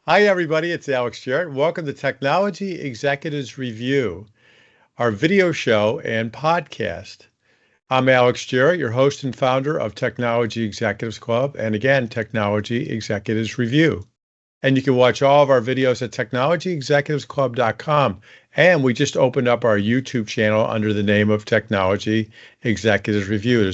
Hi, everybody. It's Alex Jarett. Welcome to Technology Executives Review, our video show and podcast. I'm Alex Jarett, your host and founder of Technology Executives Club, and again, Technology Executives Review. And you can watch all of our videos at technologyexecutivesclub.com. And we just opened up our YouTube channel under the name of Technology Executives Review.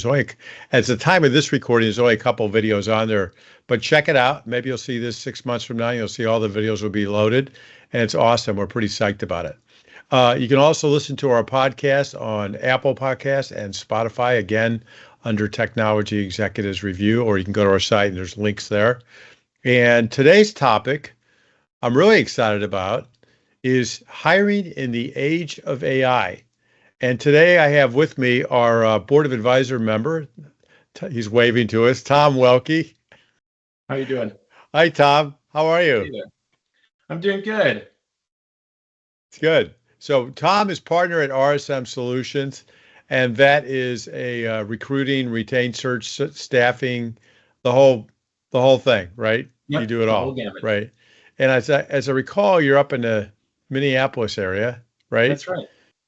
At the time of this recording, there's only a couple of videos on there, but check it out. Maybe you'll see this 6 months from now. You'll see all the videos will be loaded, and it's awesome. We're pretty psyched about it. You can also listen to our podcast on Apple Podcasts and Spotify, again, under Technology Executives Review, or you can go to our site and there's links there. And today's topic I'm really excited about is hiring in the age of AI. And today I have with me our Board of Advisor member. He's waving to us, Tom Welke. How you doing? Hi, Tom. How are you? Hey there. I'm doing good. It's good. So Tom is partner at RSM Solutions, and that is a recruiting, retained search, staffing, the whole thing, right? Yep, You do it the all, whole gamut. right? And as I recall, you're up in the Minneapolis area, right? That's right.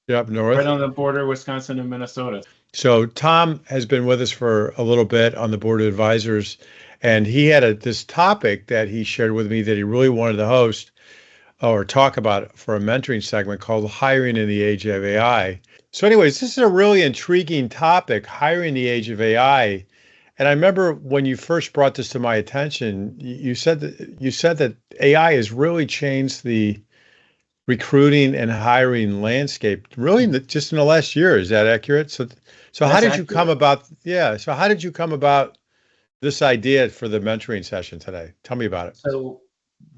You're up north. Right on the border, Wisconsin and Minnesota. So Tom has been with us for a little bit on the board of advisors, and he had this topic that he shared with me that he really wanted to host or talk about for a mentoring segment called Hiring in the Age of AI. So anyways, this is a really intriguing topic, hiring in the age of AI. And I remember when you first brought this to my attention, you said that AI has really changed the recruiting and hiring landscape, really just in the last year. Is that accurate? So how did you come about? Yeah. So how did you come about this idea for the mentoring session today? Tell me about it. So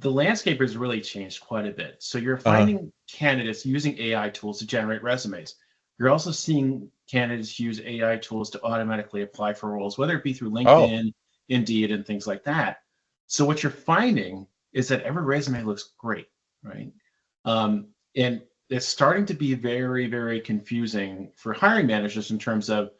the landscape has really changed quite a bit. So you're finding candidates using AI tools to generate resumes. You're also seeing candidates use AI tools to automatically apply for roles, whether it be through LinkedIn, Indeed, and things like that. So what you're finding is that every resume looks great, right? And it's starting to be very, very confusing for hiring managers in terms of,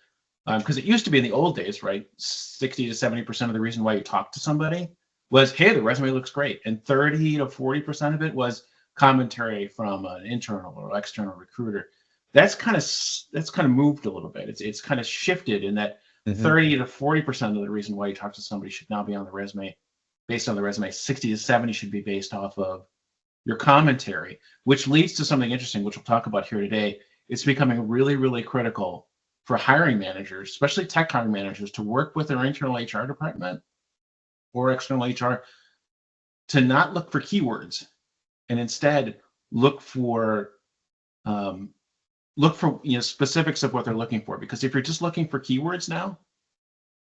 because it used to be in the old days, right? 60 to 70% of the reason why you talk to somebody was, hey, the resume looks great. And 30 to 40% of it was commentary from an internal or external recruiter. That's kind of moved a little bit. It's kind of shifted in that 30 to 40% of the reason why you talk to somebody should now be on the resume, based on the resume. 60 to 70 should be based off of your commentary, which leads to something interesting, which we'll talk about here today. It's becoming really, really critical for hiring managers, especially tech hiring managers, to work with their internal HR department or external HR to not look for keywords and instead look for specifics of what they're looking for. Because if you're just looking for keywords now,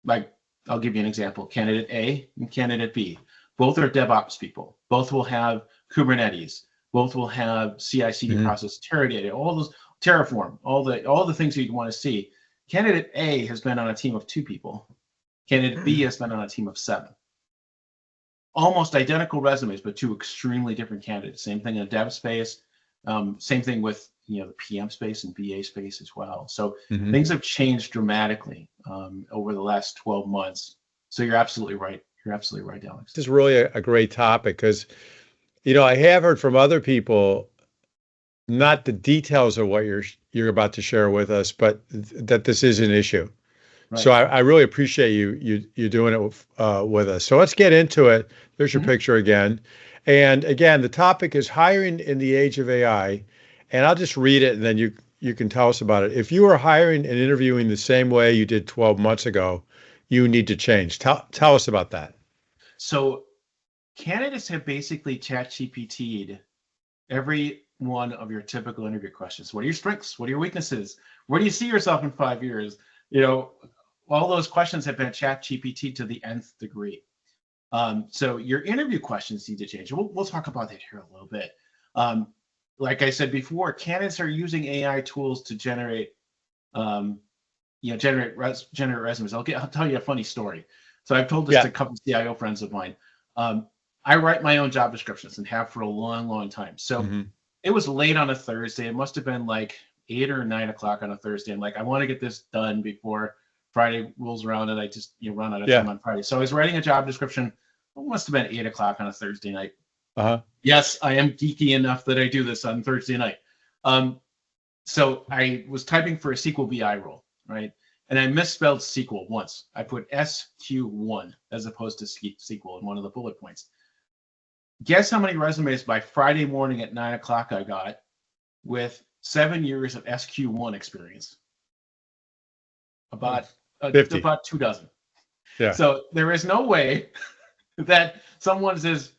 like I'll give you an example, candidate A and candidate B, both are DevOps people. Both will have Kubernetes. Both will have CI/CD process, Teradata, all those Terraform, all the things you'd want to see. Candidate A has been on a team of 2 people. Candidate B has been on a team of 7. Almost identical resumes, but 2 extremely different candidates. Same thing in the dev space. Same thing with the PM space and BA space as well. So things have changed dramatically over the last 12 months. So you're absolutely right. You're absolutely right, Alex. This is really a great topic because, I have heard from other people, not the details of what you're about to share with us, but that this is an issue. Right. So I really appreciate you doing it with us. So let's get into it. There's your picture again. And again, the topic is hiring in the age of AI. And I'll just read it and then you can tell us about it. If you are hiring and interviewing the same way you did 12 months ago, you need to change. Tell us about that. So candidates have basically ChatGPT'd every one of your typical interview questions. What are your strengths? What are your weaknesses? Where do you see yourself in 5 years? All those questions have been ChatGPT to the nth degree. So your interview questions need to change. We'll talk about that here a little bit. Like I said before, candidates are using AI tools to generate resumes. I'll tell you a funny story. So I've told this to a couple of CIO friends of mine. I write my own job descriptions and have for a long, long time. So it was late on a Thursday. It must have been like 8 or 9 o'clock on a Thursday. I'm like, I want to get this done before Friday rolls around and I just run out of time on Friday. So I was writing a job description. It must have been 8 o'clock on a Thursday night. Yes, I am geeky enough that I do this on Thursday night. So I was typing for a SQL BI role, right? And I misspelled SQL once. I put SQ1 as opposed to SQL in one of the bullet points. Guess how many resumes by Friday morning at 9 o'clock I got with 7 years of SQ1 experience? About 2 dozen. Yeah. So there is no way that someone's as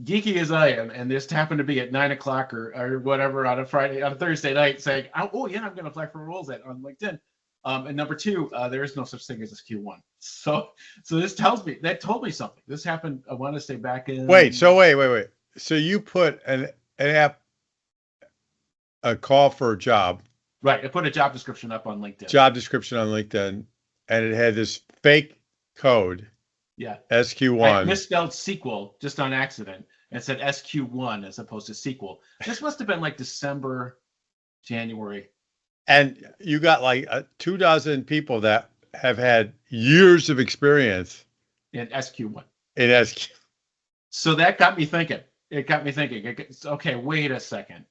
geeky as I am, and this happened to be at 9 o'clock or whatever on a Thursday night, saying, "Oh yeah, I'm going to apply for roles on LinkedIn." And number two, there is no such thing as a Q1. So this told me something. This happened. I want to say back in. Wait. So you put an app, a call for a job. Right. I put a job description up on LinkedIn. Job description on LinkedIn, and it had this fake code. Yeah. SQ1. I misspelled SQL just on accident and said SQ1 as opposed to SQL. This must have been like December, January. And you got like 2 dozen people that have had years of experience in SQ1. In SQ. So that got me thinking. It got me thinking. Okay, wait a second.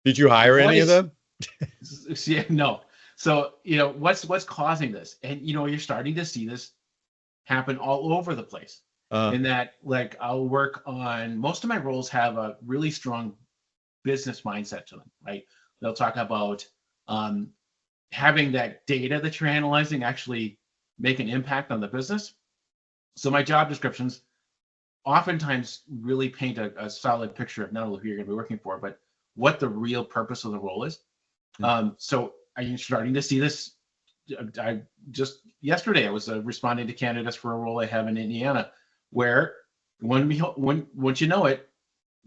Did you hire any of them? Yeah, no. So what's causing this? And you're starting to see this happen all over the place. In that, like, I'll work on, most of my roles have a really strong business mindset to them, right? They'll talk about having that data that you're analyzing actually make an impact on the business. So my job descriptions oftentimes really paint a solid picture of not only who you're going to be working for, but what the real purpose of the role is. So I'm starting to see this. I just yesterday I was responding to candidates for a role I have in Indiana, where once you know it,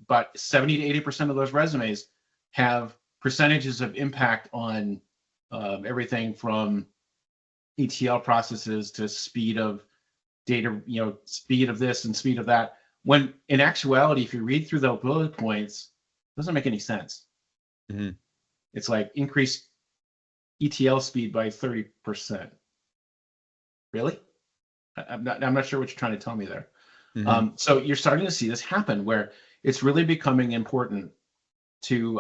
about 70 to 80% of those resumes have percentages of impact on everything from ETL processes to speed of data, speed of this and speed of that. When in actuality, if you read through the bullet points, it doesn't make any sense. Mm-hmm. It's like increase ETL speed by 30%. Really? I'm not sure what you're trying to tell me there. Mm-hmm. So you're starting to see this happen where it's really becoming important to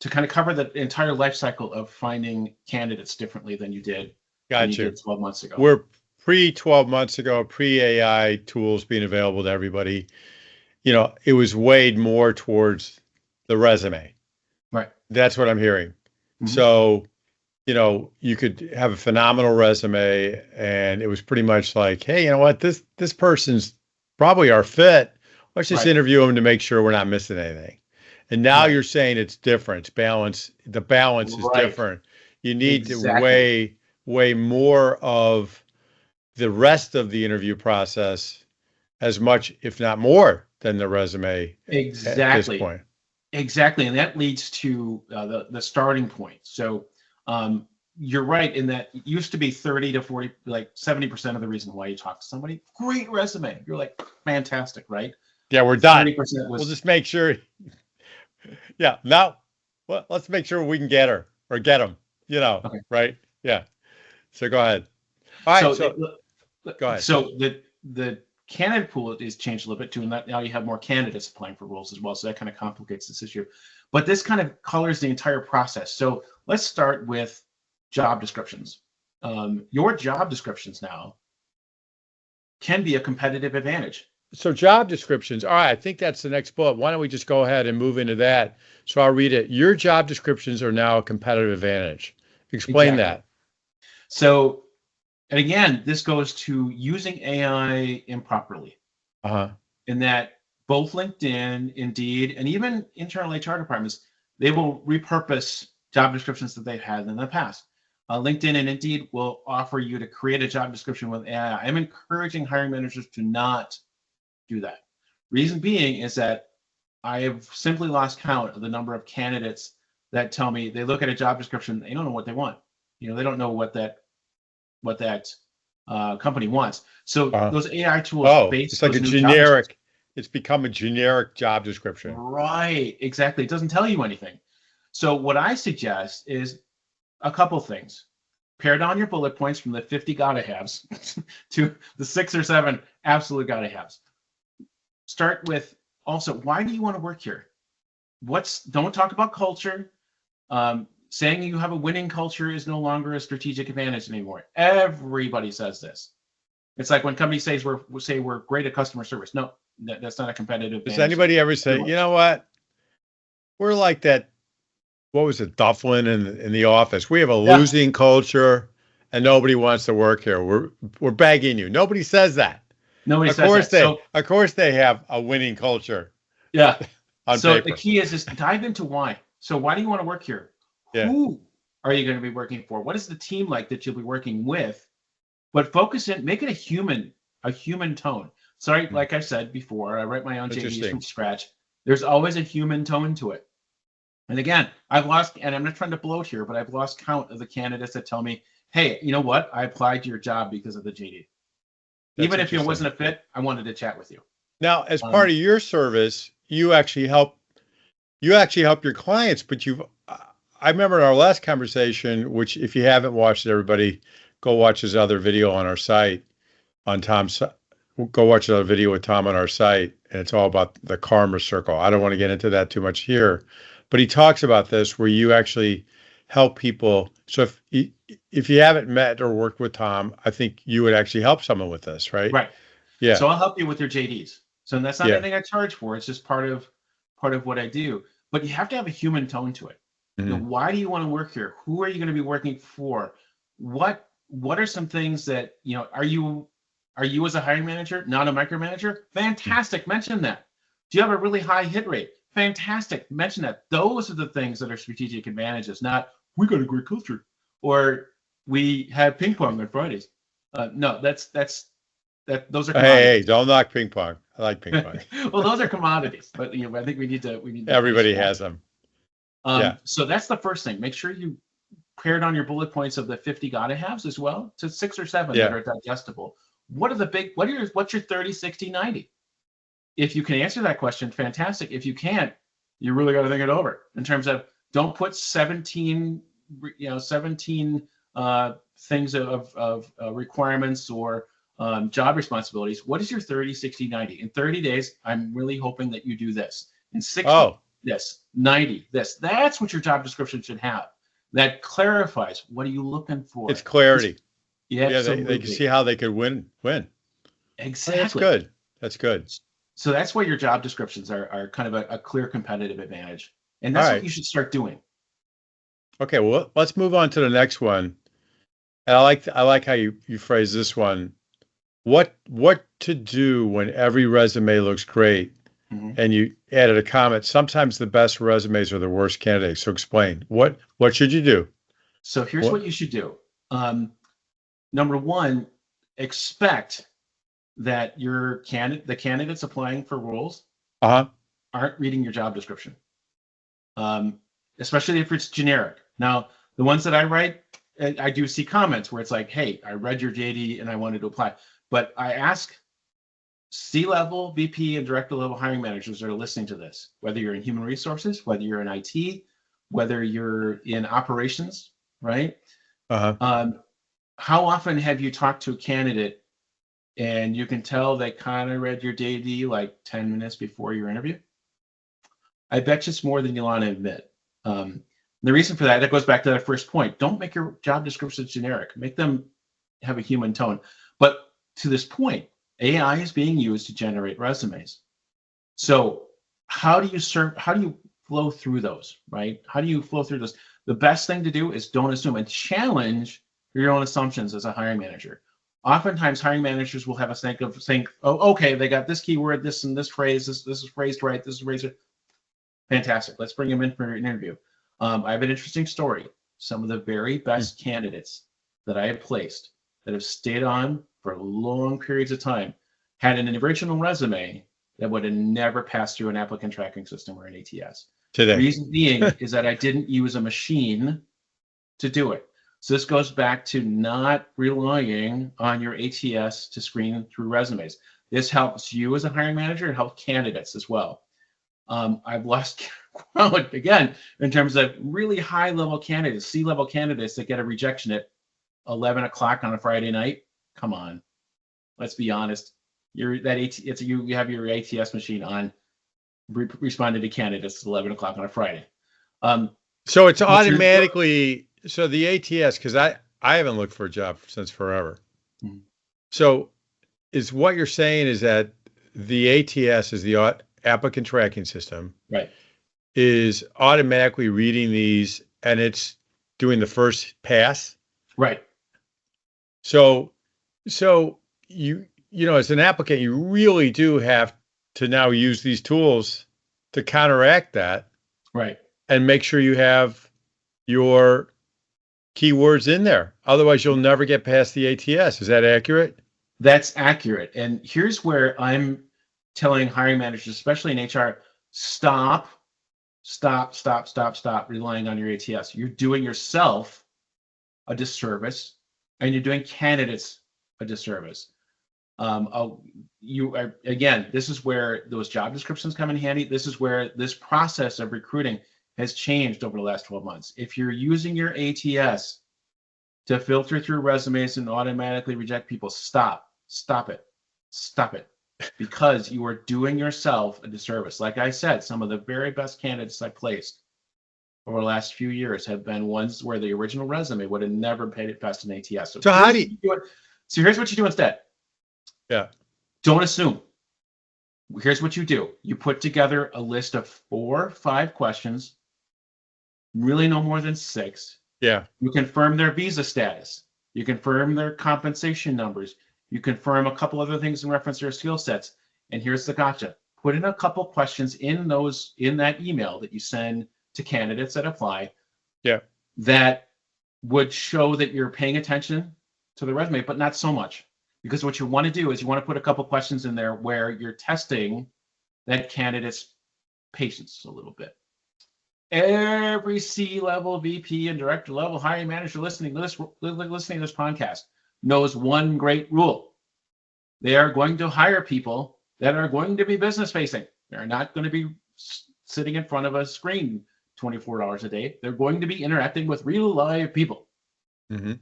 kind of cover the entire life cycle of finding candidates differently than you did, 12 months ago. We're pre-12 months ago, pre-AI tools being available to everybody. It was weighed more towards the resume. Right. That's what I'm hearing. Mm-hmm. So, you could have a phenomenal resume and it was pretty much like, hey, you know what, this person's probably our fit. Let's just interview them to make sure we're not missing anything. And now you're saying it's different. The balance is different. You need to weigh more of the rest of the interview process as much, if not more, than the resume. Exactly. At this point. Exactly. And that leads to the starting point. So you're right in that it used to be 30 to 40, like 70% of the reason why you talk to somebody. Great resume. You're like, fantastic, right? Yeah, we're done. We'll just make sure. Yeah. Now, let's make sure we can get her or get them, okay. Right? Yeah. So go ahead. All right. So go ahead. So the candidate pool is changed a little bit too, and now you have more candidates applying for roles as well. So that kind of complicates this issue. But this kind of colors the entire process. So let's start with job descriptions. Your job descriptions now can be a competitive advantage. So job descriptions. All right, I think that's the next bullet. Why don't we just go ahead and move into that? So I'll read it. Your job descriptions are now a competitive advantage. Explain that. So, and again, this goes to using AI improperly. In that both LinkedIn, Indeed, and even internal HR departments, they will repurpose job descriptions that they've had in the past. LinkedIn and Indeed will offer you to create a job description with AI. I'm encouraging hiring managers to not do that. Reason being is that I have simply lost count of the number of candidates that tell me they look at a job description, they don't know what they want. They don't know what that company wants. So those AI tools, it's like a generic. It's become a generic job description. Right, exactly. It doesn't tell you anything. So what I suggest is a couple things. Pare down your bullet points from the 50 gotta haves to the 6 or 7 absolute gotta haves. Start with Also, why do you want to work here? Don't talk about culture. Saying you have a winning culture is no longer a strategic advantage anymore. Everybody says this. It's like when companies say we're great at customer service. No, that's not a competitive advantage. Does anybody ever say, you know what? We're like that. What was it, Dufflin in the office? We have a losing culture, and nobody wants to work here. We're begging you. Nobody says that. Nobody says that. Of course, they have a winning culture. Yeah. On so paper. The key is just dive into why. So why do you want to work here? Yeah. Who are you going to be working for? What is the team like that you'll be working with? But focus in, make it a human tone. Sorry, like I said before, I write my own JDs from scratch. There's always a human tone to it. And again, I've lost, and I'm not trying to bloat here, but I've lost count of the candidates that tell me, hey, you know what? I applied to your job because of the JD. Even if it wasn't a fit, I wanted to chat with you. Now, as part of your service, you actually help your clients, but I remember in our last conversation, which if you haven't watched it, everybody go watch his other video on our site go watch another video with Tom on our site, and it's all about the karma circle. I don't want to get into that too much here, but he talks about this where you actually help people. So if you haven't met or worked with Tom, I think you would actually help someone with this, right? Right. Yeah. So I'll help you with your JDs. So that's not anything I charge for. It's just part of what I do. But you have to have a human tone to it. Mm-hmm. You know, why do you want to work here? Who are you going to be working for? What are some things that, you know, are you as a hiring manager not a micromanager? Fantastic. Mention that. Do you have a really high hit rate? Fantastic. Mention that. Those are the things that are strategic advantages, not we got a great culture or we have ping pong on Fridays. No, those are commodities. Hey, don't knock ping pong. I like ping pong. Well, those are commodities, but you know, I think we need to. Everybody has them. So that's the first thing. Make sure you pared on your bullet points of the 50 gotta haves as well to 6 or 7 that are digestible. What's your 30, 60, 90? If you can answer that question, fantastic. If you can't, you really got to think it over in terms of don't put 17 things of requirements or job responsibilities. What is your 30, 60, 90? In 30 days, I'm really hoping that you do this. In 60, this. 90, this. That's what your job description should have. That clarifies what are you looking for. It's clarity. Yeah, they can see how they could win. Exactly. That's good. So that's why your job descriptions are kind of a clear competitive advantage. And that's what you should start doing. Okay, well, let's move on to the next one. And I like how you phrase this one. What to do when every resume looks great, and you added a comment. Sometimes the best resumes are the worst candidates. So explain what should you do? So here's what you should do. Number one, expect that the candidates applying for roles aren't reading your job description, especially if it's generic. Now, the ones that I write, I do see comments where it's like, hey, I read your JD and I wanted to apply. But I ask C-level, VP, and director level hiring managers that are listening to this, whether you're in human resources, whether you're in IT, whether you're in operations, right? How often have you talked to a candidate and you can tell they kind of read your JD like 10 minutes before your interview? I bet you it's more than you want to admit. The reason for that goes back to that first point. Don't make your job descriptions generic. Make them have a human tone. But to this point, AI is being used to generate resumes. So how do you flow through those, right? How do you flow through those? The best thing to do is don't assume and challenge your own assumptions as a hiring manager. Oftentimes, hiring managers will have a think, oh, okay, they got this keyword, this and this phrase, this is phrased right, this is phrased right. Fantastic. Let's bring them in for an interview. I have an interesting story. Some of the very best candidates that I have placed that have stayed on for long periods of time had an original resume that would have never passed through an applicant tracking system or an ATS. Today. The reason being is that I didn't use a machine to do it. So this goes back to not relying on your ATS to screen through resumes. This helps you as a hiring manager and helps candidates as well. I've lost count again in terms of really high-level candidates, C-level candidates that get a rejection at 11 o'clock on a Friday night. Come on, let's be honest. You have your ATS machine on responded to candidates at 11 o'clock on a Friday. So it's automatically, so the ATS, because I haven't looked for a job since forever. Mhm. So is what you're saying is that the ATS is the applicant tracking system, Right. is automatically reading these and it's doing the first pass? Right. So you know, as an applicant, you really do have to now use these tools to counteract that. Right. And make sure you have your keywords in there. Otherwise, you'll never get past the ATS. Is that accurate? That's accurate. And here's where I'm telling hiring managers, especially in HR, stop relying on your ATS. You're doing yourself a disservice, and you're doing candidates a disservice. Again, this is where those job descriptions come in handy. This is where this process of recruiting has changed over the last 12 months. If you're using your ATS to filter through resumes and automatically reject people, stop it, because you are doing yourself a disservice. Like I said, some of the very best candidates I placed over the last few years have been ones where the original resume would have never paid it past an ATS. So how do you do it? So here's what you do instead. Yeah. Don't assume. Here's what you do. You put together a list of 4 or 5 questions, really no more than 6. Yeah. You confirm their visa status. You confirm their compensation numbers. You confirm a couple other things in reference to their skill sets. And here's the gotcha. Put in a couple questions in that email that you send to candidates that apply. Yeah. That would show that you're paying attention to the resume, but not so much. Because what you want to do is you want to put a couple questions in there where you're testing that candidate's patience a little bit. Every C-level VP and director level hiring manager listening to this podcast knows one great rule. They are going to hire people that are going to be business facing. They're not going to be sitting in front of a screen 24 hours a day. They're going to be interacting with real live people. Mm-hmm.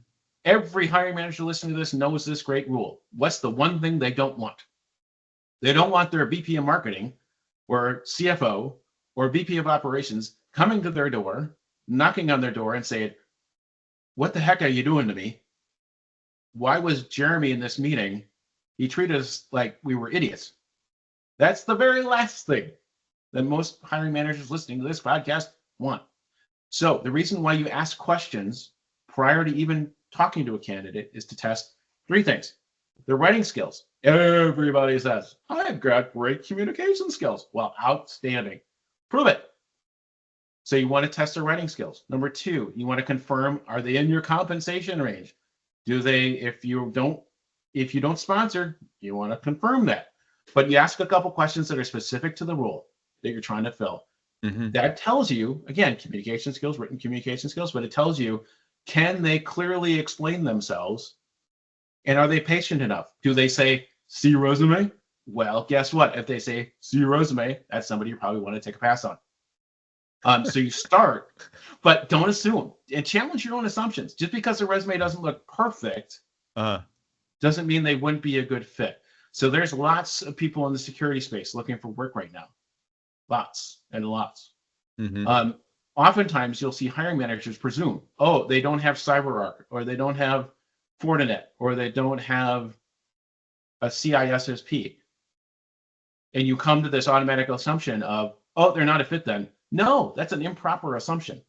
Every hiring manager listening to this knows this great rule. What's the one thing they don't want? They don't want their VP of marketing or CFO or VP of operations coming to their door, knocking on their door and saying, "What the heck are you doing to me? Why was Jeremy in this meeting? He treated us like we were idiots." That's the very last thing that most hiring managers listening to this podcast want. So the reason why you ask questions prior to even talking to a candidate is to test 3 things. Their writing skills. Everybody says, "I've got great communication skills." Well, outstanding. Prove it. So you want to test their writing skills. Number 2, you want to confirm, are they in your compensation range? Do they, if you don't sponsor, you want to confirm that. But you ask a couple questions that are specific to the role that you're trying to fill. Mm-hmm. That tells you, again, communication skills, written communication skills, but it tells you, can they clearly explain themselves? And are they patient enough? Do they say, "See your resume"? Well, guess what? If they say, "See your resume," that's somebody you probably want to take a pass on. So you start, but don't assume and challenge your own assumptions. Just because the resume doesn't look perfect doesn't mean they wouldn't be a good fit. So there's lots of people in the security space looking for work right now. Lots and lots. Mm-hmm. Oftentimes you'll see hiring managers presume, oh, they don't have CyberArk, or they don't have Fortinet, or they don't have a CISSP. And you come to this automatic assumption of, oh, they're not a fit then. No, that's an improper assumption.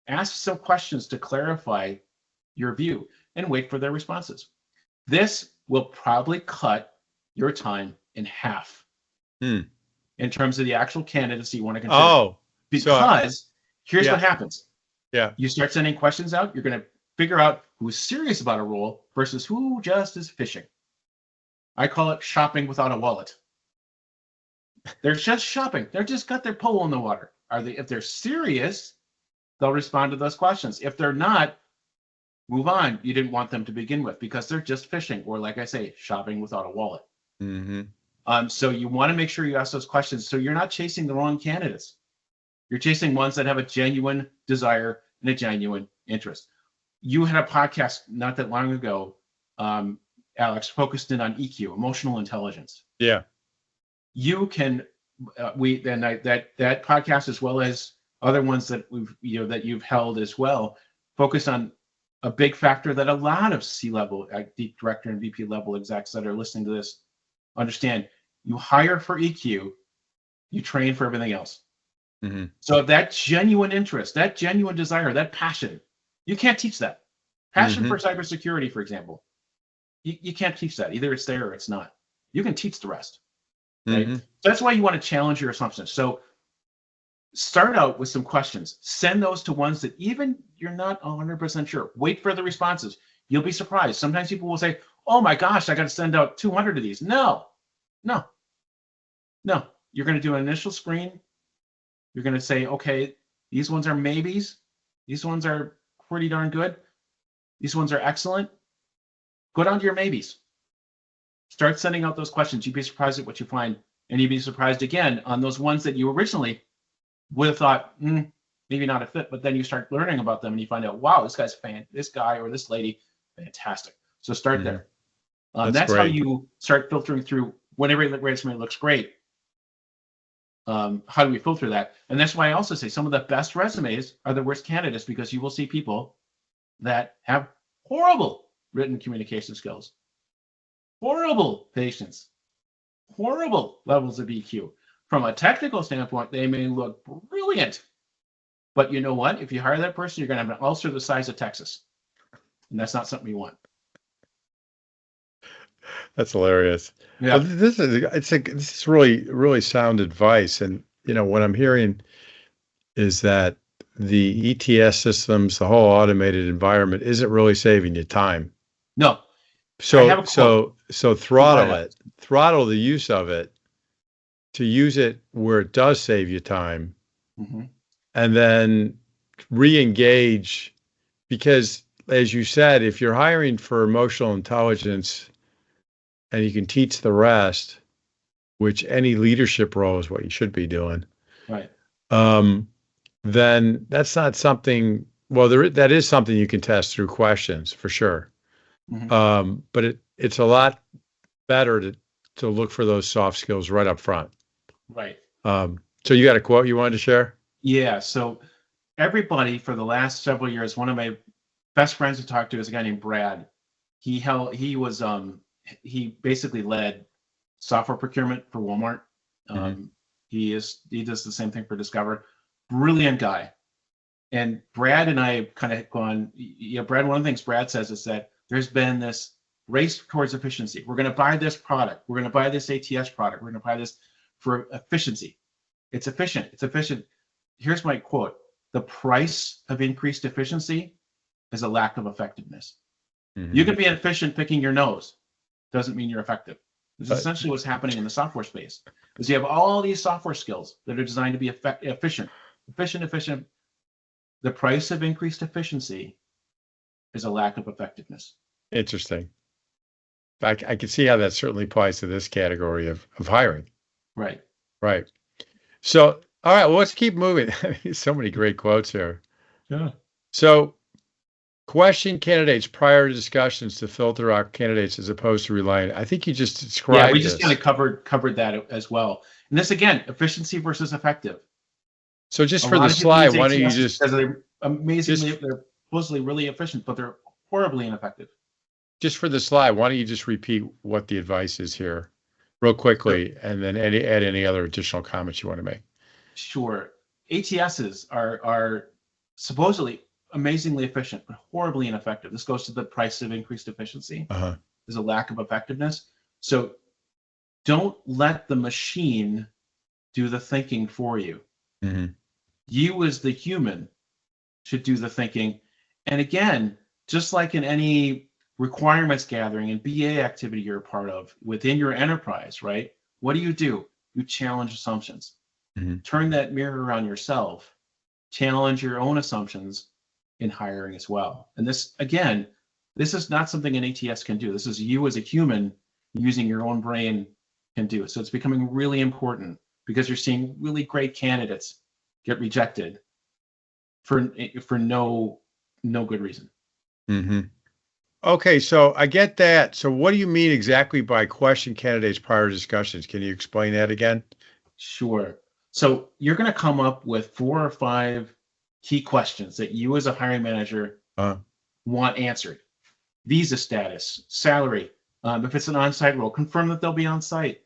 Ask some questions to clarify your view and wait for their responses. This will probably cut your time in half in terms of the actual candidates you want to consider. Oh, because here's what happens. Yeah. You start sending questions out, you're going to figure out who's serious about a role versus who just is fishing. I call it shopping without a wallet. They're just shopping. They're just got their pole in the water. If they're serious, they'll respond to those questions. If they're not, move on. You didn't want them to begin with because they're just fishing, or like I say, shopping without a wallet. Mm-hmm. So you want to make sure you ask those questions so you're not chasing the wrong candidates. You're chasing ones that have a genuine desire and a genuine interest. You had a podcast not that long ago, Alex, focused in on EQ, emotional intelligence. Yeah. You can that podcast, as well as other ones that that you've held as well, focus on a big factor that a lot of C-level, director and VP level execs that are listening to this understand. You hire for EQ, you train for everything else. Mm-hmm. So that genuine interest, that genuine desire, that passion, you can't teach that. Passion for cybersecurity, for example, you can't teach that. Either it's there or it's not. You can teach the rest. Right? So that's why you want to challenge your assumptions. So start out with some questions. Send those to ones that even you're not 100% sure. Wait for the responses. You'll be surprised. Sometimes people will say, oh my gosh, I got to send out 200 of these. No. You're going to do an initial screen. You're going to say, okay, these ones are maybes. These ones are pretty darn good. These ones are excellent. Go down to your maybes. Start sending out those questions. You'd be surprised at what you find. And you'd be surprised again on those ones that you originally would have thought, maybe not a fit, but then you start learning about them and you find out, wow, this guy or this lady, fantastic. So start there. That's how you start filtering through. Whenever the resume looks great, how do we filter that? And that's why I also say some of the best resumes are the worst candidates, because you will see people that have horrible written communication skills, horrible patience, horrible levels of EQ. From a technical standpoint, they may look brilliant, but you know what? If you hire that person, you're going to have an ulcer the size of Texas, and that's not something you want. That's hilarious. Yeah, well, this is really sound advice, and what I'm hearing is that the ETS systems, the whole automated environment, isn't really saving you time. No. So throttle the use of it, to use it where it does save you time, and then re-engage, because as you said, if you're hiring for emotional intelligence and you can teach the rest, which any leadership role is what you should be doing, right? Then that's not something. Well, that is something you can test through questions for sure. But it's a lot better to look for those soft skills right up front. Right. So you got a quote you wanted to share? Yeah. So everybody for the last several years, one of my best friends to talk to is a guy named Brad. He basically led software procurement for Walmart. He does the same thing for Discover. Brilliant guy. And Brad and I have kind of gone, Brad, one of the things Brad says is that there's been this race towards efficiency. We're going to buy this product. We're going to buy this ATS product. We're going to buy this for efficiency. It's efficient. It's efficient. Here's my quote. The price of increased efficiency is a lack of effectiveness. You can be efficient picking your nose. Doesn't mean you're effective. This is essentially what's happening in the software space. Is you have all these software skills that are designed to be efficient. The price of increased efficiency is a lack of effectiveness. Interesting. I can see how that certainly applies to this category of hiring. Right. So, all right, well, let's keep moving. So many great quotes here. Yeah. So, question candidates prior to discussions to filter out candidates as opposed to relying. I think you just described. Yeah, we just kind of covered that as well. And this again, efficiency versus effective. So just for the slide, why don't you just? Because they're they're supposedly really efficient, but they're horribly ineffective. Just for the slide, why don't you just repeat what the advice is here, real quickly, and then add any other additional comments you want to make. Sure. ATSs are supposedly amazingly efficient, but horribly ineffective. This goes to the price of increased efficiency. There's a lack of effectiveness. So don't let the machine do the thinking for you. You as the human should do the thinking. And again, just like in any requirements gathering and BA activity you're a part of within your enterprise, right? What do? You challenge assumptions. Turn that mirror on yourself. Challenge your own assumptions in hiring as well. And this is not something an ATS can do. This is you as a human using your own brain can do it. So it's becoming really important because you're seeing really great candidates get rejected for no good reason. Okay, so I get that. So what do you mean exactly by question candidates prior to discussions? Can you explain that again? Sure. So you're going to come up with 4 or 5 key questions that you as a hiring manager Uh, want answered. Visa status, salary. If it's an on-site role, confirm that they'll be on-site.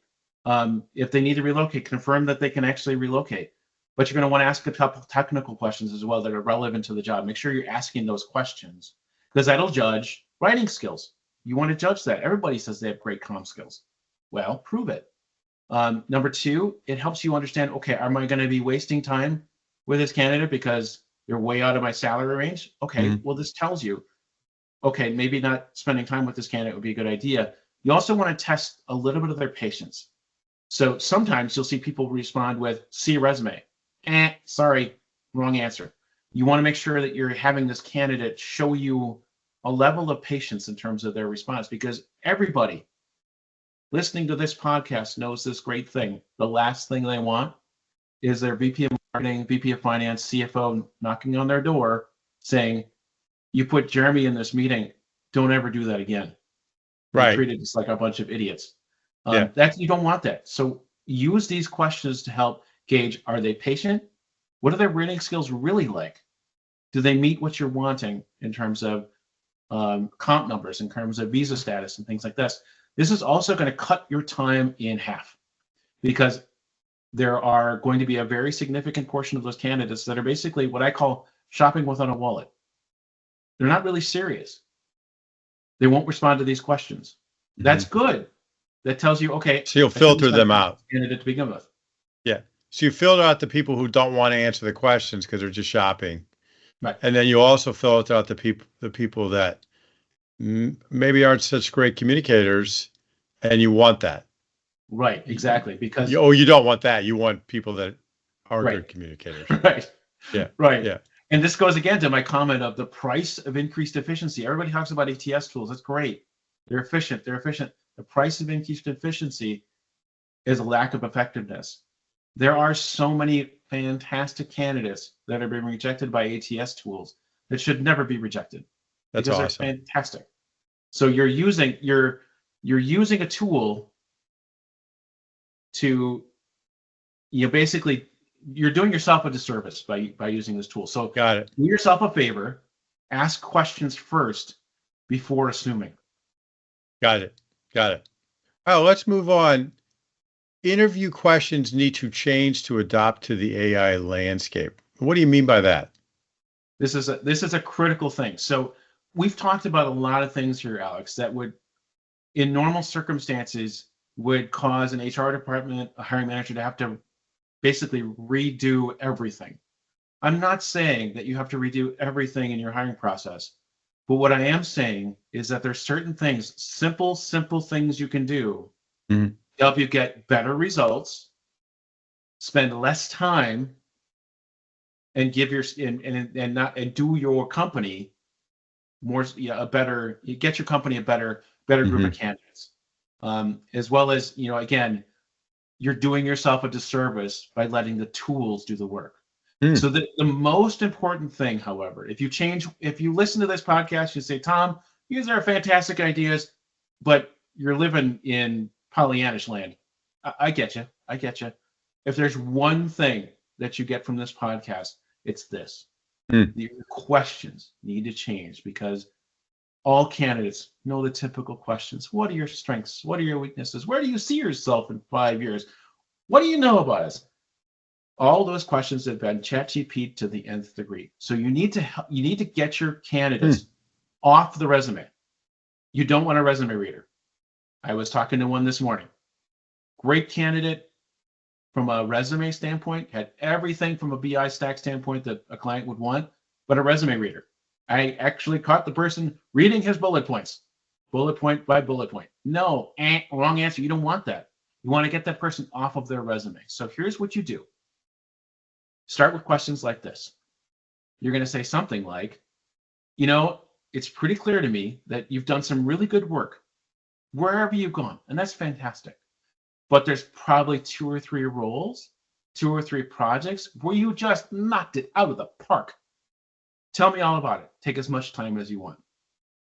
If they need to relocate, confirm that they can actually relocate. But you're going to want to ask a couple technical questions as well that are relevant to the job. Make sure you're asking those questions because that'll judge writing skills. You want to judge that. Everybody says they have great comm skills. Well, prove it. Number 2, it helps you understand, okay, am I going to be wasting time with this candidate because they're way out of my salary range? Okay, well, this tells you, okay, maybe not spending time with this candidate would be a good idea. You also want to test a little bit of their patience. So sometimes you'll see people respond with, see a resume. Sorry, wrong answer. You want to make sure that you're having this candidate show you a level of patience in terms of their response, because everybody listening to this podcast knows this great thing. The last thing they want is their VP of marketing, VP of finance, CFO knocking on their door saying, you put Jeremy in this meeting, don't ever do that again. right. They treated us like a bunch of idiots. Yeah. You don't want that. So use these questions to help gauge, are they patient? What are their writing skills really like? Do they meet what you're wanting in terms of comp numbers, in terms of visa status and things like this? This is also going to cut your time in half because there are going to be a very significant portion of those candidates that are basically what I call shopping without a wallet. They're not really serious. They won't respond to these questions. That's good. That tells you, okay. So you'll filter them out. Candidate to begin with. Yeah. So you filter out the people who don't want to answer the questions because they're just shopping. Right. And then you also filter out the people that maybe aren't such great communicators, and you want that. Right. Exactly. Because you don't want that. You want people that are right. good communicators. Right. Yeah. Right. Yeah. And this goes again to my comment of the price of increased efficiency. Everybody talks about ATS tools. That's great. They're efficient. They're efficient. The price of increased efficiency is a lack of effectiveness. There are so many fantastic candidates that are being rejected by ATS tools that should never be rejected. That's because awesome. They're fantastic. So you're using a tool to, basically you're doing yourself a disservice by using this tool. So got it. Do yourself a favor, ask questions first before assuming. Got it. Oh, let's move on. Interview questions need to change to adapt to the AI landscape. What do you mean by that? This is a critical thing. So we've talked about a lot of things here, Alex, that would, in normal circumstances, would cause an HR department, a hiring manager, to have to basically redo everything. I'm not saying that you have to redo everything in your hiring process, but what I am saying is that there's certain things, simple things you can do to help you get better results, spend less time, and give your and do your company more get your company a better group of candidates, as well as again, you're doing yourself a disservice by letting the tools do the work. So the most important thing, however, if you listen to this podcast, you say, Tom, these are fantastic ideas, but you're living in Pollyannish land. I get you. If there's one thing that you get from this podcast, it's this. Your questions need to change because all candidates know the typical questions. What are your strengths? What are your weaknesses? Where do you see yourself in 5 years? What do you know about us? All those questions have been ChatGPT to the nth degree. So you need to get your candidates off the resume. You don't want a resume reader. I was talking to one this morning. Great candidate from a resume standpoint, had everything from a BI stack standpoint that a client would want, but a resume reader. I actually caught the person reading his bullet points, bullet point by bullet point. No, wrong answer. You don't want that. You want to get that person off of their resume. So here's what you do. Start with questions like this. You're going to say something like, it's pretty clear to me that you've done some really good work wherever you've gone, and that's fantastic. But there's probably 2 or 3 roles, 2 or 3 projects where you just knocked it out of the park. Tell me all about it. Take as much time as you want.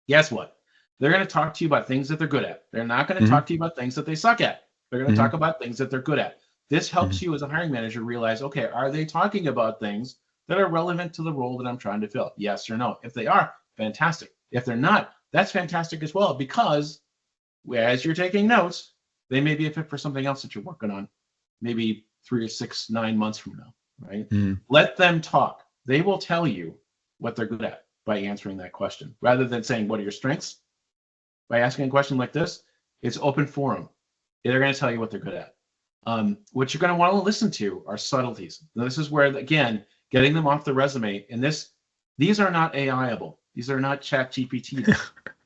Guess what? They're going to talk to you about things that they're good at. They're not going to talk to you about things that they suck at. They're going to talk about things that they're good at. This helps you as a hiring manager realize, okay, are they talking about things that are relevant to the role that I'm trying to fill? Yes or no. If they are, fantastic. If they're not, that's fantastic as well, because as you're taking notes, they may be a fit for something else that you're working on, maybe 3 or 6, 9 months from now, right? Let them talk. They will tell you what they're good at by answering that question. Rather than saying, what are your strengths? By asking a question like this, it's open forum. They're going to tell you what they're good at. What you're going to want to listen to are subtleties. Now, this is where, again, getting them off the resume, and these are not AI-able. These are not chat GPT.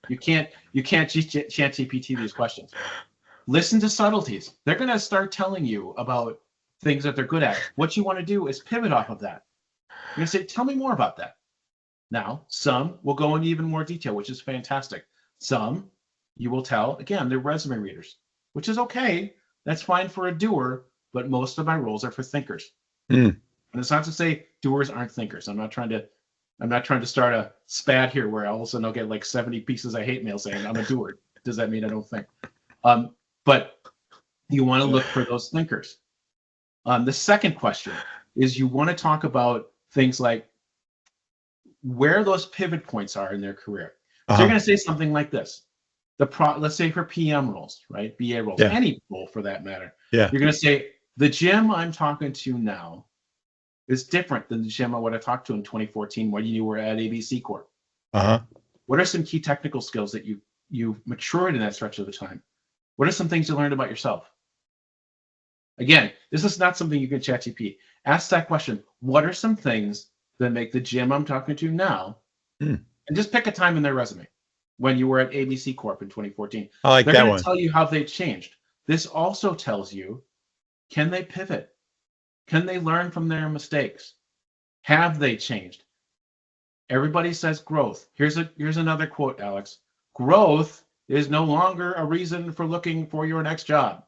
You can't chat GPT these questions. Listen to subtleties. They're going to start telling you about things that they're good at. What you want to do is pivot off of that. You're going to say, tell me more about that. Now, some will go into even more detail, which is fantastic. Some you will tell, again, they're resume readers, which is okay. That's fine for a doer, but most of my roles are for thinkers. And it's not to say doers aren't thinkers. I'm not trying to start a spat here where all of a sudden I'll get like 70 pieces of hate mail saying I'm a doer. Does that mean I don't think? But you want to look for those thinkers. The second question is you want to talk about things like where those pivot points are in their career. So you're going to say something like this. Let's say for PM roles, right? BA roles, any role for that matter. You're going to say, the gym I'm talking to now is different than the gym I would have talked to in 2014 when you were at ABC Corp. What are some key technical skills that you've matured in that stretch of the time? What are some things you learned about yourself? Again, this is not something you can chat GPT. Ask that question. What are some things that make the gym I'm talking to now? And just pick a time in their resume when you were at ABC Corp in 2014. I like They're that going one. to tell you how they changed. This also tells you, can they pivot? Can they learn from their mistakes? Have they changed? Everybody says growth. Here's another quote, Alex. Growth is no longer a reason for looking for your next job.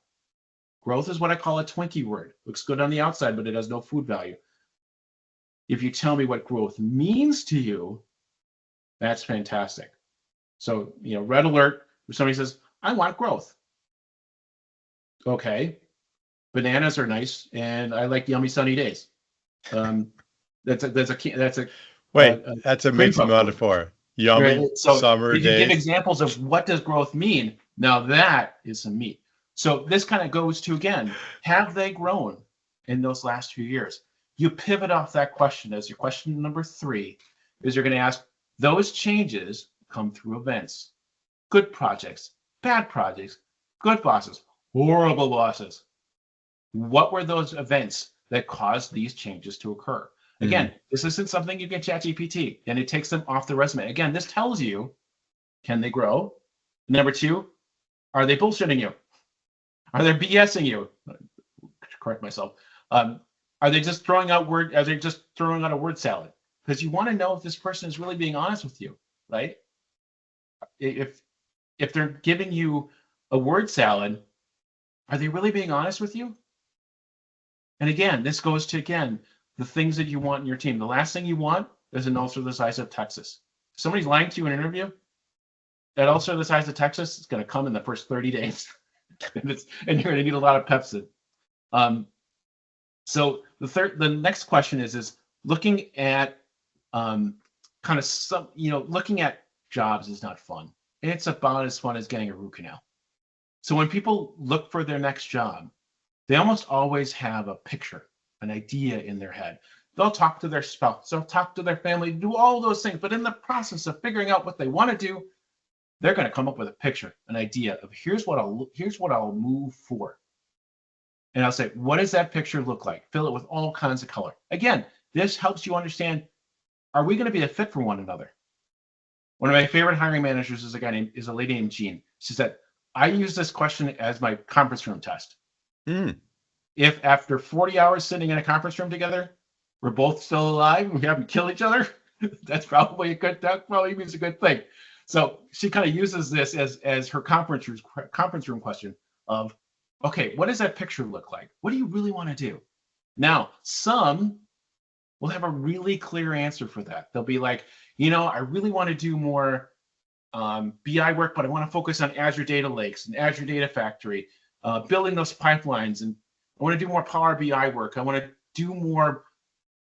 Growth is what I call a Twinkie word. Looks good on the outside, but it has no food value. If you tell me what growth means to you, that's fantastic. So, red alert, if somebody says, I want growth. Okay. Bananas are nice, and I like yummy sunny days. That's a mixed metaphor. Yummy right? So summer if you days. give examples of what does growth mean, now that is some meat. So this kind of goes to, again, have they grown in those last few years? You pivot off that question as your question number 3 is you're going to ask, those changes come through events, good projects, bad projects, good bosses, horrible bosses. What were those events that caused these changes to occur? Again, this isn't something you can chat GPT, and it takes them off the resume. Again, this tells you, can they grow? Number 2, are they bullshitting you? Are they BSing you? Correct myself. Are they just throwing out a word salad? Because you want to know if this person is really being honest with you, right? If they're giving you a word salad, are they really being honest with you? And again, this goes to, the things that you want in your team. The last thing you want is an ulcer the size of Texas. If somebody's lying to you in an interview, that ulcer the size of Texas is going to come in the first 30 days. and you're going to need a lot of Pepsid. So the next question is looking at looking at jobs is not fun. It's about as fun as getting a root canal. So when people look for their next job, they almost always have a picture, an idea in their head. They'll talk to their spouse, they'll talk to their family, do all those things. But in the process of figuring out what they want to do, they're going to come up with a picture, an idea of here's what I'll move for. And I'll say, what does that picture look like? Fill it with all kinds of color. Again, this helps you understand, are we going to be a fit for one another? One of my favorite hiring managers is a lady named Jean. She said, I use this question as my conference room test. If after 40 hours sitting in a conference room together, we're both still alive and we haven't killed each other, that probably means a good thing. So she kind of uses this as her conference room question of, okay, what does that picture look like? What do you really want to do? Now, some will have a really clear answer for that. They'll be like, I really want to do more BI work, but I want to focus on Azure Data Lakes and Azure Data Factory, building those pipelines and I want to do more Power BI work. I want to do more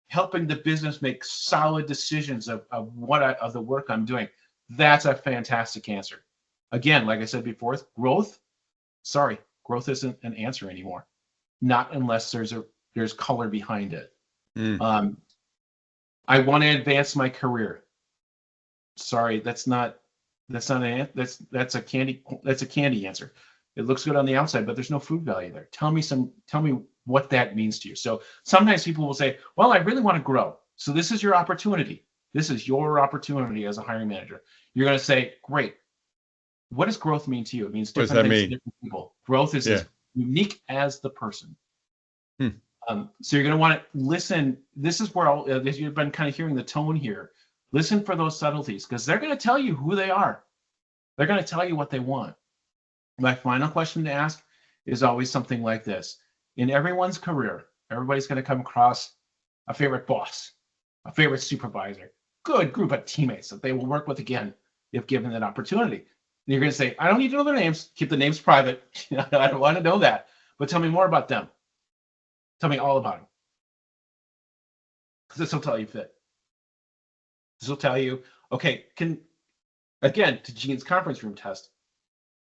helping the business make solid decisions of the work I'm doing. That's a fantastic answer. Again, like I said before, growth isn't an answer anymore. Not unless there's color behind it. I want to advance my career. Sorry, that's a candy answer. It looks good on the outside, but there's no food value there. Tell me what that means to you. So sometimes people will say, well, I really want to grow. So this is your opportunity. This is your opportunity as a hiring manager. You're going to say, great. What does growth mean to you? It means different things to different people. Growth is as unique as the person. So you're going to want to listen. This is where as you've been kind of hearing the tone here. Listen for those subtleties, because they're going to tell you who they are. They're going to tell you what they want. My final question to ask is always something like this. In everyone's career, everybody's going to come across a favorite boss, a favorite supervisor, good group of teammates that they will work with again if given that opportunity. And you're going to say, I don't need to know their names. Keep the names private. I don't want to know that. But tell me more about them. Tell me all about them. Because this will tell you fit. This will tell you, okay, to Gene's conference room test,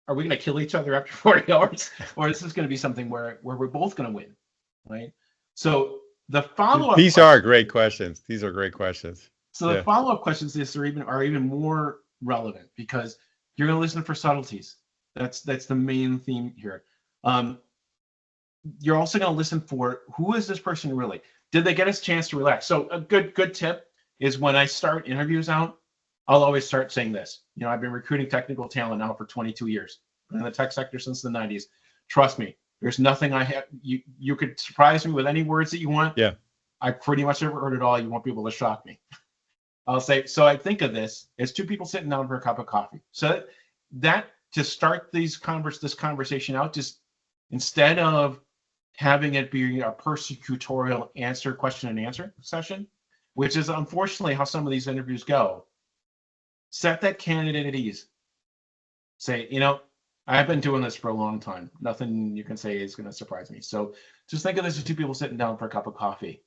are we going to kill each other after 40 hours? Or is this going to be something where we're both going to win, right? So the follow-up... These are great questions. These are great questions. So the follow-up questions are even more relevant, because you're going to listen for subtleties. That's the main theme here. You're also going to listen for, who is this person really? Did they get a chance to relax? So a good tip is, when I start interviews out, I'll always start saying this. I've been recruiting technical talent now for 22 years. Been in the tech sector since the 90s. Trust me, there's nothing I have. You could surprise me with any words that you want. Yeah. I pretty much ever heard it all. You won't be able to shock me. I'll say, so I think of this as two people sitting down for a cup of coffee. So that to start this conversation out, just instead of having it be a persecutorial question and answer session, which is unfortunately how some of these interviews go, set that candidate at ease. Say, I've been doing this for a long time. Nothing you can say is going to surprise me. So just think of this as two people sitting down for a cup of coffee,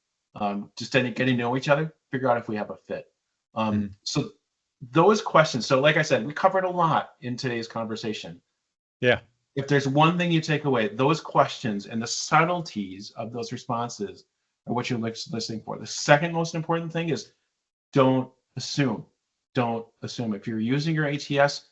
just getting to know each other, figure out if we have a fit. So those questions. So like I said, we covered a lot in today's conversation. Yeah. If there's one thing you take away, those questions and the subtleties of those responses are what you're listening for. The second most important thing is, don't assume. Don't assume. If you're using your ATS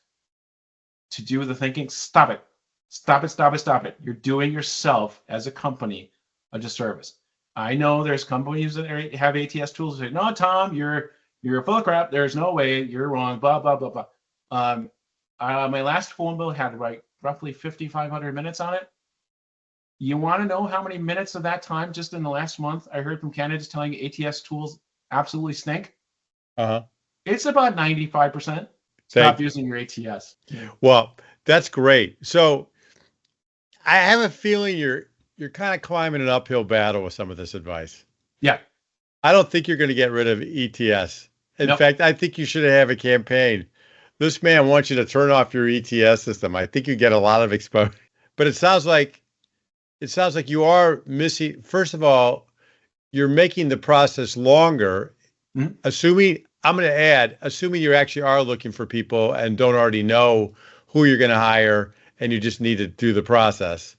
to do the thinking, stop it. Stop it. You're doing yourself as a company a disservice. I know there's companies that have ATS tools that say, no, Tom, you're full of crap. There's no way. You're wrong. Blah, blah, blah, blah. My last phone bill had roughly 5,500 minutes on it. You want to know how many minutes of that time just in the last month I heard from candidates telling ATS tools absolutely stink? It's about 95%. Stop using your ATS. Well, that's great. So I have a feeling you're kind of climbing an uphill battle with some of this advice. Yeah. I don't think you're going to get rid of ETS. In fact, I think you should have a campaign. This man wants you to turn off your ETS system. I think you get a lot of exposure. But it sounds like you are missing. First of all, you're making the process longer. Assuming you actually are looking for people and don't already know who you're going to hire, and you just need to do the process,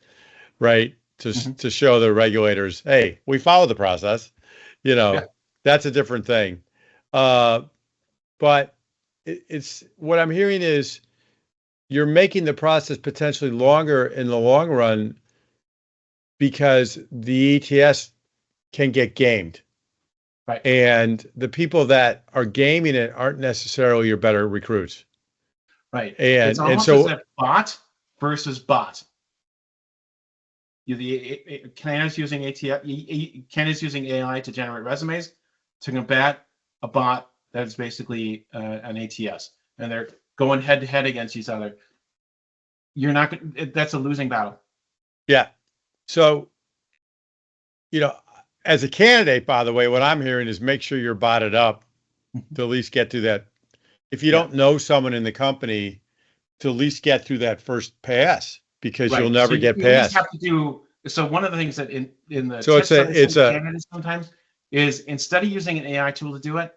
right? To show the regulators, hey, we follow the process. That's a different thing. But it's what I'm hearing is you're making the process potentially longer in the long run, because the ETS can get gamed. Right. And the people that are gaming it aren't necessarily your better recruits. Right. And it's almost so as if bot versus bot. Canada's using Canada's using AI to generate resumes to combat a bot that's basically an ATS, and they're going head to head against each other. That's a losing battle. Yeah. So, as a candidate, by the way, what I'm hearing is make sure you're botted up to at least get through that. If you don't know someone in the company, to at least get through that first pass, because you'll never get past. You have to do So one of the things that in the So tips that I send it's to a candidates sometimes is, instead of using an AI tool to do it,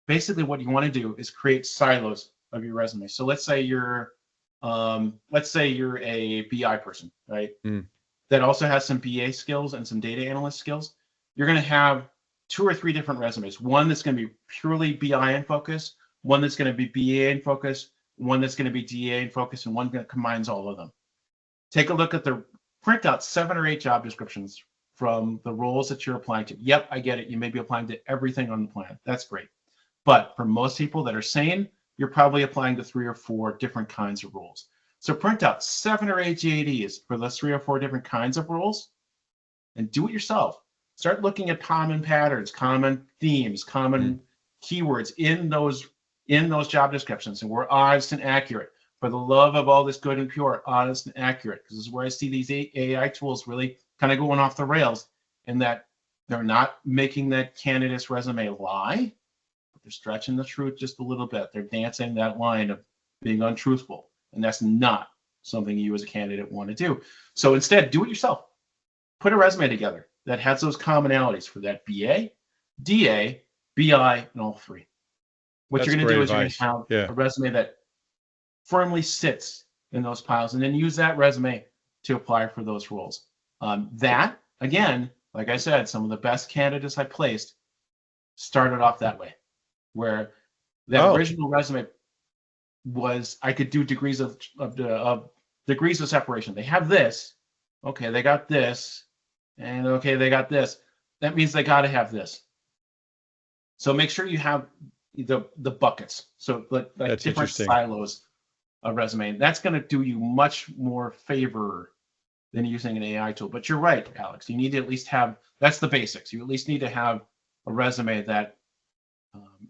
basically what you want to do is create silos of your resume. So let's say you're a BI person, right? mm, That also has some BA skills and some data analyst skills. You're going to have 2 or 3 different resumes. One that's going to be purely BI in focus, one that's going to be BA in focus, one that's going to be DA in focus, and one that combines all of them. Take a look at print out 7 or 8 job descriptions from the roles that you're applying to. Yep, I get it. You may be applying to everything on the planet. That's great. But for most people that are sane, you're probably applying to 3 or 4 different kinds of roles. So print out 7 or 8 JDs for those 3 or 4 different kinds of roles and do it yourself. Start looking at common patterns, common themes, common keywords in those job descriptions, and we're honest and accurate. For the love of all this good and pure, honest and accurate, because this is where I see these AI tools really kind of going off the rails, in that they're not making that candidate's resume lie, but they're stretching the truth just a little bit. They're dancing that line of being untruthful, and that's not something you as a candidate want to do. So instead, do it yourself. Put a resume together that has those commonalities for that BA, DA, BI, and all 3. What you're going to do is you're going to have a resume that firmly sits in those piles, and then use that resume to apply for those roles. That, again, like I said, some of the best candidates I placed started off that way, where that original resume was, I could do degrees of separation. They have this, okay, they got this, and okay, they got this. That means they got to have this. So make sure you have the buckets, so like different silos of resume. That's going to do you much more favor than using an AI tool. But you're right, Alex. You need to at least have, that's the basics. You at least need to have a resume that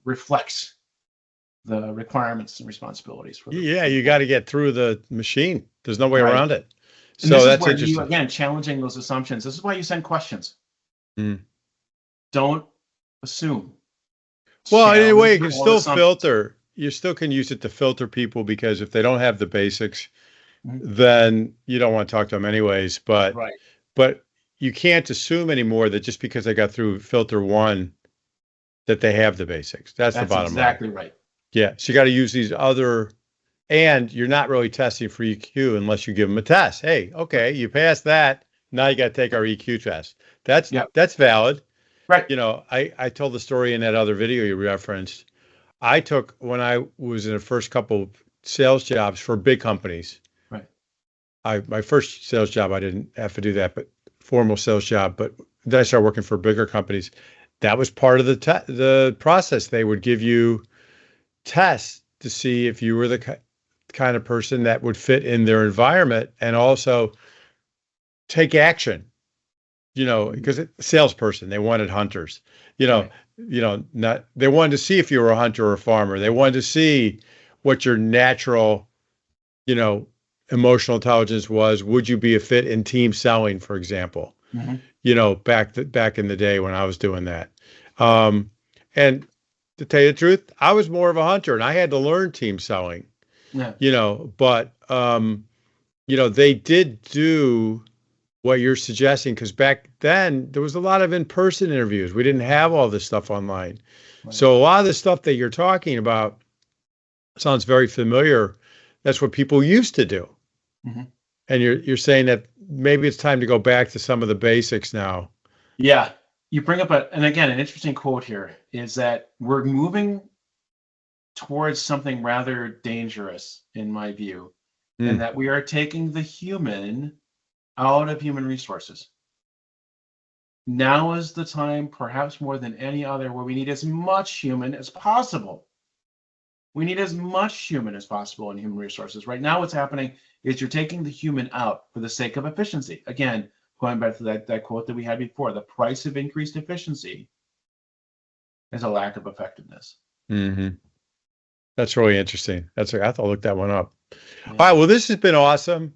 reflects the requirements and responsibilities for you got to get through the machine. There's no way around it. And so that's interesting. You, again, challenging those assumptions. This is why you send questions. Don't assume. Well, anyway, you can still filter. You still can use it to filter people, because if they don't have the basics, then you don't want to talk to them anyways. But you can't assume anymore that just because they got through filter 1 that they have the basics. That's the bottom line. Exactly right. Yeah. So you got to use these other, and you're not really testing for EQ unless you give them a test. Hey, okay, you passed that. Now you got to take our EQ test. That's valid. Right. You know, I told the story in that other video you referenced. I took, when I was in the first couple of sales jobs for big companies. Right. My first sales job, I didn't have to do that, but formal sales job. But then I started working for bigger companies. That was part of the process. They would give you tests to see if you were the kind of person that would fit in their environment, and also take action. You know, because salesperson, they wanted hunters. They wanted to see if you were a hunter or a farmer. They wanted to see what your natural, emotional intelligence was. Would you be a fit in team selling, for example? Back in the day when I was doing that. And to tell you the truth, I was more of a hunter, and I had to learn team selling. But they did do what you're suggesting, because back then there was a lot of in-person interviews. We didn't have all this stuff online. Right. So a lot of the stuff that you're talking about sounds very familiar. That's what people used to do. And you're saying that maybe it's time to go back to some of the basics now. Yeah. You bring up an interesting quote here is that we're moving towards something rather dangerous, in my view, and that we are taking the human out of human resources. Now is the time, perhaps more than any other, where we need as much human as possible. We need as much human as possible in human resources. Right now, what's happening is you're taking the human out for the sake of efficiency. Again, going back to that quote that we had before, the price of increased efficiency is a lack of effectiveness. That's really interesting. I have to look that one up. Yeah. All right. Well, this has been awesome.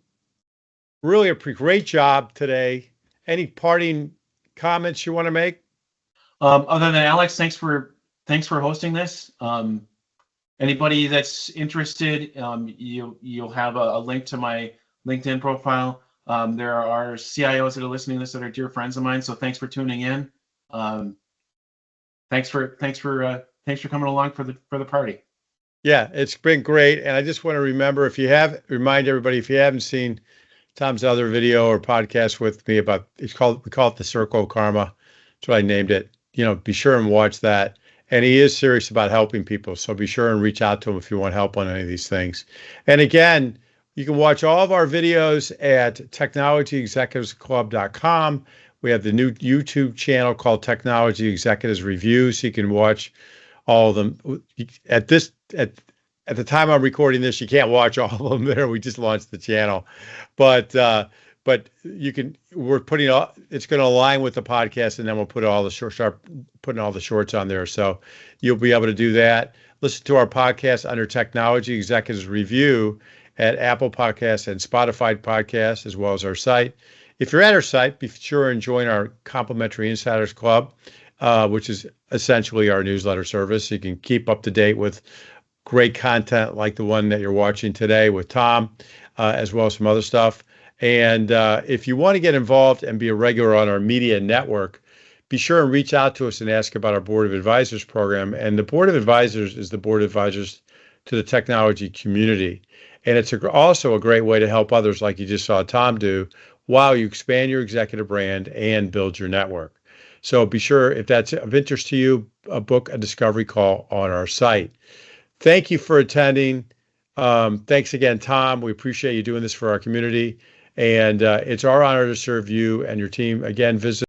Really a great job today. Any parting comments you want to make? Other than Alex, thanks for hosting this. Anybody that's interested, you'll have a link to my LinkedIn profile. There are CIOs that are listening to this that are dear friends of mine. So thanks for tuning in. Thanks for coming along for the party. Yeah, it's been great. And I just want to remind everybody, if you haven't seen Tom's other video or podcast with me about, we call it the Circle of Karma. That's what I named it. Be sure and watch that. And he is serious about helping people. So be sure and reach out to him if you want help on any of these things. And again, you can watch all of our videos at technologyexecutivesclub.com. We have the new YouTube channel called Technology Executives Review, so you can watch all of them. At the time I'm recording this, you can't watch all of them there. We just launched the channel, but you can. We're putting all. It's going to align with the podcast, and then we'll put all the putting all the shorts on there, so you'll be able to do that. Listen to our podcast under Technology Executives Review at Apple Podcasts and Spotify Podcasts, as well as our site. If you're at our site, be sure and join our complimentary Insiders Club, which is essentially our newsletter service. You can keep up to date with great content like the one that you're watching today with Tom, as well as some other stuff. And if you want to get involved and be a regular on our media network, be sure and reach out to us and ask about our Board of Advisors program. And the Board of Advisors is the Board of Advisors to the technology community. And it's also a great way to help others, like you just saw Tom do, while you expand your executive brand and build your network. So be sure, if that's of interest to you, book a discovery call on our site. Thank you for attending. Thanks again, Tom. We appreciate you doing this for our community. And it's our honor to serve you and your team. Again, visit